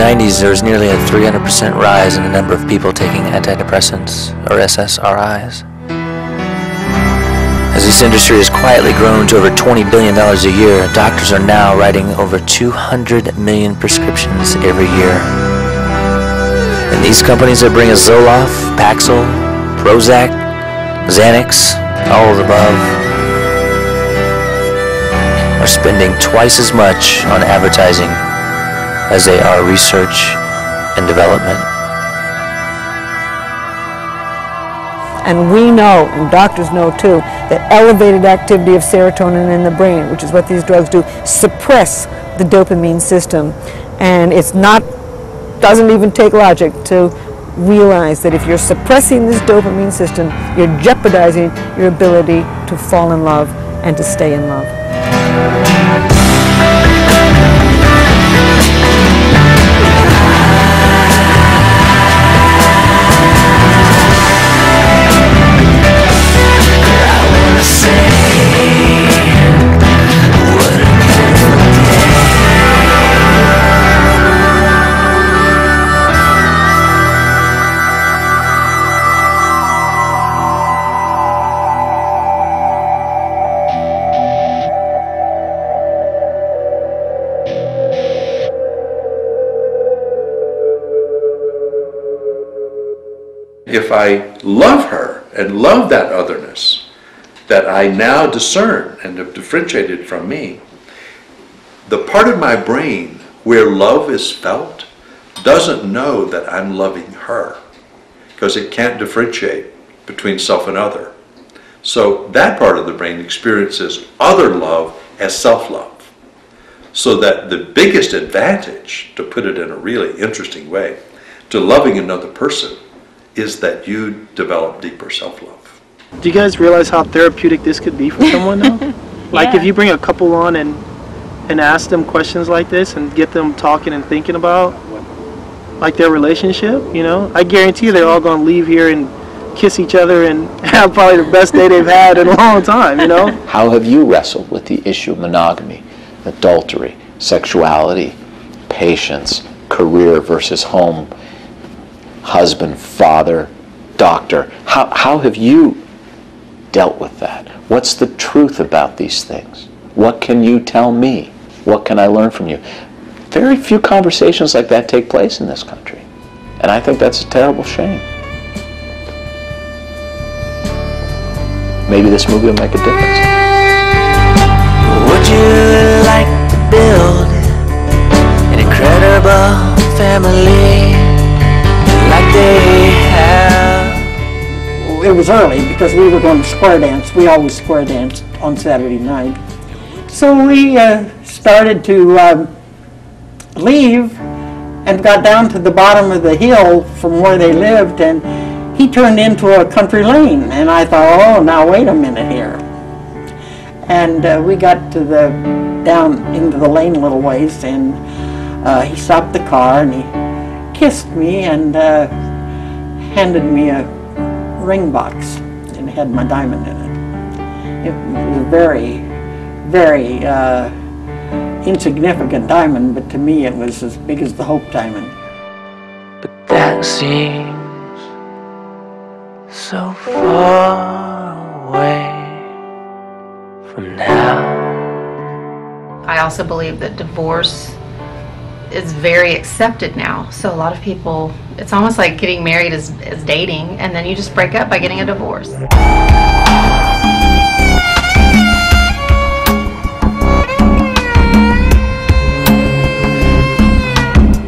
90s, there was nearly a 300% rise in the number of people taking antidepressants, or SSRIs. As this industry has quietly grown to over $20 billion a year, doctors are now writing over 200 million prescriptions every year. And these companies that bring us Zoloft, Paxil, Prozac, Xanax, all of the above, are spending twice as much on advertising as they are research and development. And we know, and doctors know too, that elevated activity of serotonin in the brain, which is what these drugs do, suppress the dopamine system. And it's not, doesn't even take logic to realize that if you're suppressing this dopamine system, you're jeopardizing your ability to fall in love and to stay in love. If I love her and love that otherness that I now discern and have differentiated from me, the part of my brain where love is felt doesn't know that I'm loving her because it can't differentiate between self and other. So that part of the brain experiences other love as self-love. So that the biggest advantage, to put it in a really interesting way, to loving another person is that you develop deeper self-love. Do you guys realize how therapeutic this could be for someone now? Like if you bring a couple on and ask them questions like this and get them talking and thinking about like their relationship, you know, I guarantee they're all going to leave here and kiss each other and have probably the best day they've had in a long time, you know? How have you wrestled with the issue of monogamy, adultery, sexuality, patience, career versus home, husband, father, doctor? How have you dealt with that? What's the truth about these things? What can you tell me? What can I learn from you? Very few conversations like that take place in this country. And I think that's a terrible shame. Maybe this movie will make a difference. Would you like to build an incredible family like they have? It was early because we were going to square dance. We always square danced on Saturday night. So we started to leave and got down to the bottom of the hill from where they lived, and he turned into a country lane, and I thought, oh, now wait a minute here. And we got to down into the lane a little ways, and he stopped the car and he kissed me and handed me a ring box, and it had my diamond in it. It was a very, very insignificant diamond, but to me it was as big as the Hope diamond. But that seems so far away from now. I also believe that divorce is very accepted now. So a lot of people, it's almost like getting married is dating, and then you just break up by getting a divorce.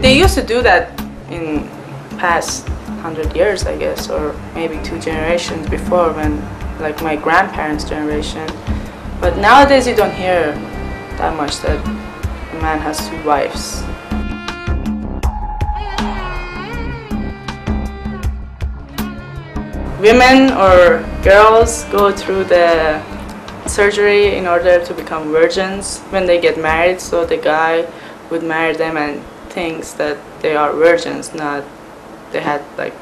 They used to do that in past 100 years, I guess, or maybe 2 generations before, when, like, my grandparents' generation. But nowadays you don't hear that much that a man has 2 wives. Women or girls go through the surgery in order to become virgins when they get married, so the guy would marry them and thinks that they are virgins, not they had like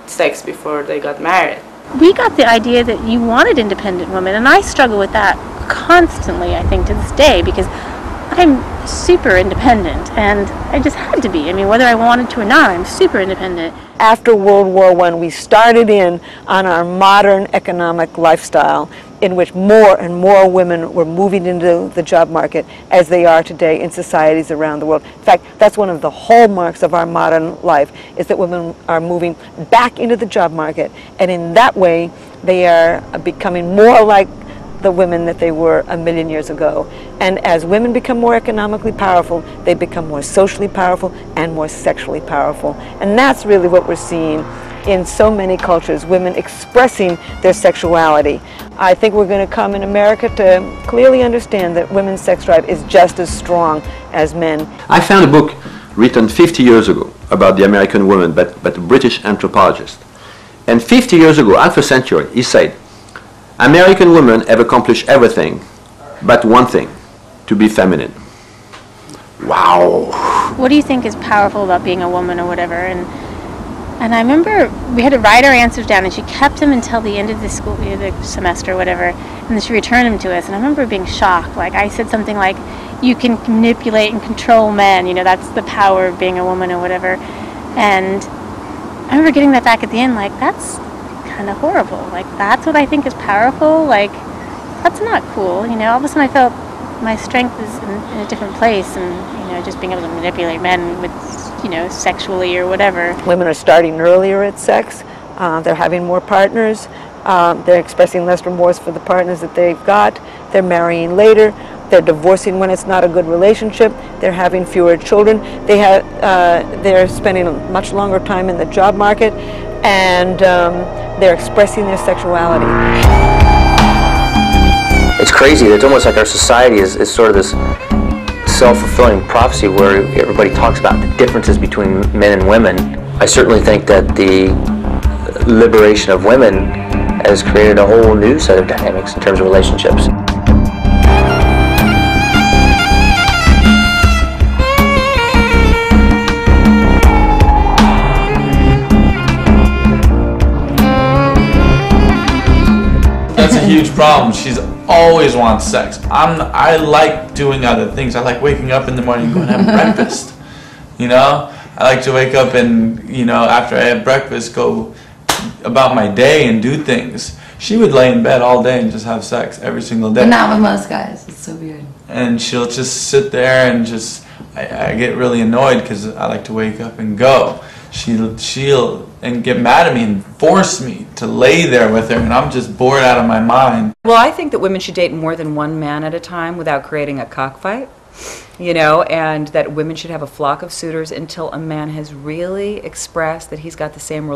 sex before they got married. We got the idea that you wanted independent women, and I struggle with that constantly, I think, to this day, because I'm super independent, and I just had to be. I mean, whether I wanted to or not, I'm super independent. After World War I, we started in on our modern economic lifestyle in which more and more women were moving into the job market as they are today in societies around the world. In fact, that's one of the hallmarks of our modern life, is that women are moving back into the job market, and in that way they are becoming more like the women that they were a million years ago. And as women become more economically powerful, they become more socially powerful and more sexually powerful. And that's really what we're seeing in so many cultures, women expressing their sexuality. I think we're going to come in America to clearly understand that women's sex drive is just as strong as men. I found a book written 50 years ago about the American woman, but a British anthropologist. And 50 years ago, half a century, he said, American women have accomplished everything but one thing, to be feminine. Wow. What do you think is powerful about being a woman or whatever? And I remember we had to write our answers down, and she kept them until the end of the school, the semester or whatever, and then she returned them to us. And I remember being shocked. Like, I said something like, you can manipulate and control men, you know, that's the power of being a woman or whatever. And I remember getting that back at the end, like, that's kind of horrible. Like, that's what I think is powerful. Like, that's not cool. You know, all of a sudden I felt my strength is in a different place, and, you know, just being able to manipulate men with, you know, sexually or whatever. Women are starting earlier at sex. They're having more partners. They're expressing less remorse for the partners that they've got. They're marrying later. They're divorcing when it's not a good relationship. They're having fewer children. They're spending a much longer time in the job market, and they're expressing their sexuality. It's crazy. It's almost like our society is sort of this self-fulfilling prophecy where everybody talks about the differences between men and women. I certainly think that the liberation of women has created a whole new set of dynamics in terms of relationships. That's a huge problem. She's always wants sex. I like doing other things. I like waking up in the morning and going and having breakfast. You know? I like to wake up and, you know, after I have breakfast, go about my day and do things. She would lay in bed all day and just have sex every single day. But not with most guys. It's so weird. And she'll just sit there and just, I get really annoyed because I like to wake up and go. She'll and get mad at me and force me to lay there with her, and I'm just bored out of my mind. Well, I think that women should date more than one man at a time without creating a cockfight, you know, and that women should have a flock of suitors until a man has really expressed that he's got the same